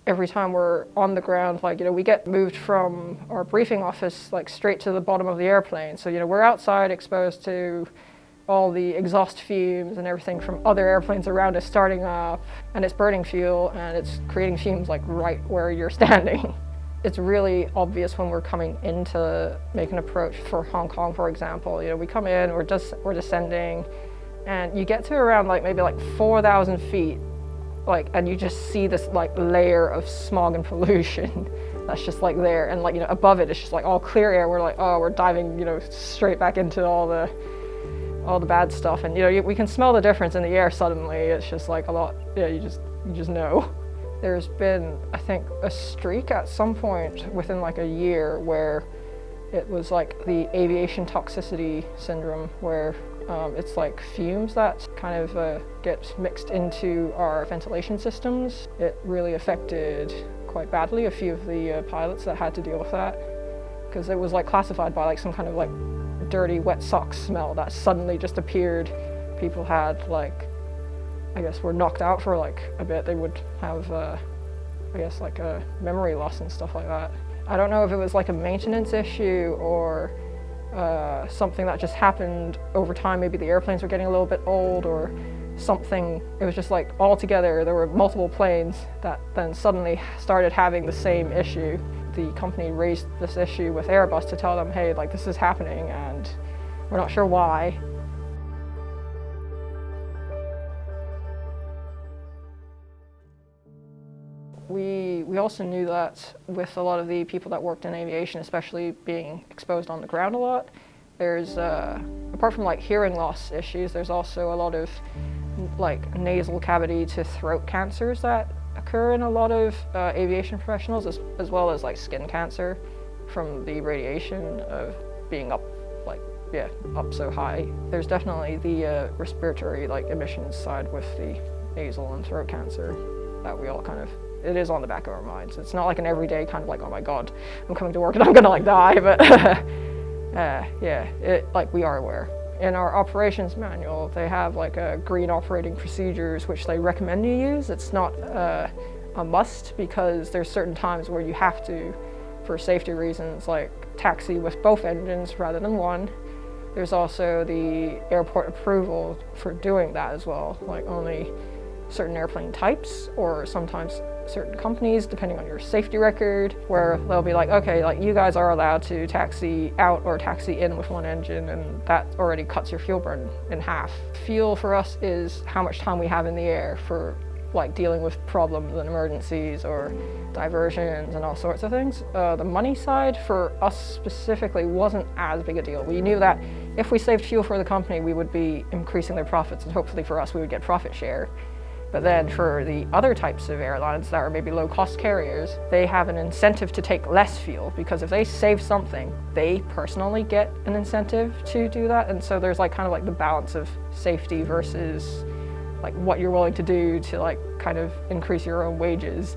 every time we're on the ground, like, we get moved from our briefing office, like, straight to the bottom of the airplane. So, we're outside exposed to all the exhaust fumes and everything from other airplanes around us starting up, and it's burning fuel and it's creating fumes, like, right where you're standing. It's really obvious when we're coming in to make an approach for Hong Kong, for example. We come in, we're descending, and you get to around, like, maybe, like, 4,000 feet, like, and you just see this, like, layer of smog and pollution that's just, like, there, and, like, above it, it's just, like, all clear air. We're like, oh, we're diving, straight back into all the bad stuff, and, we can smell the difference in the air suddenly. It's just, like, a lot, you just know. There's been, I think, a streak at some point within, like, a year where it was, like, the aviation toxicity syndrome, where it's like fumes that kind of get mixed into our ventilation systems. It really affected quite badly a few of the pilots that had to deal with that, because it was, like, classified by, like, some kind of, like, dirty wet sock smell that suddenly just appeared. People had, like, I guess, were knocked out for, like, a bit. They would have I guess, like, a memory loss and stuff like that. I don't know if it was, like, a maintenance issue or something that just happened over time. Maybe the airplanes were getting a little bit old or something. It was just, like, all together there were multiple planes that then suddenly started having the same issue. The company raised this issue with Airbus to tell them, hey, like, this is happening and we're not sure why. We also knew that with a lot of the people that worked in aviation, especially being exposed on the ground a lot, there's, apart from, like, hearing loss issues, there's also a lot of, like, nasal cavity to throat cancers that occur in a lot of aviation professionals, as well as, like, skin cancer from the radiation of being up, like, up so high. There's definitely the respiratory, like, emissions side with the nasal and throat cancer that we all kind of, it is on the back of our minds. It's not like an everyday kind of like, oh my God, I'm coming to work and I'm gonna, like, die, but like, we are aware. In our operations manual, they have, like, a green operating procedures which they recommend you use. It's not a must, because there's certain times where you have to, for safety reasons, like taxi with both engines rather than one. There's also the airport approval for doing that as well, like only certain airplane types, or sometimes certain companies, depending on your safety record, where they'll be like, okay, like, you guys are allowed to taxi out or taxi in with one engine, and that already cuts your fuel burn in half. Fuel for us is how much time we have in the air for, like, dealing with problems and emergencies or diversions and all sorts of things. The money side for us specifically wasn't as big a deal. We knew that if we saved fuel for the company, we would be increasing their profits, and hopefully for us, we would get profit share. But then for the other types of airlines that are maybe low-cost carriers, they have an incentive to take less fuel, because if they save something, they personally get an incentive to do that. And so there's, like, kind of like the balance of safety versus, like, what you're willing to do to, like, kind of increase your own wages.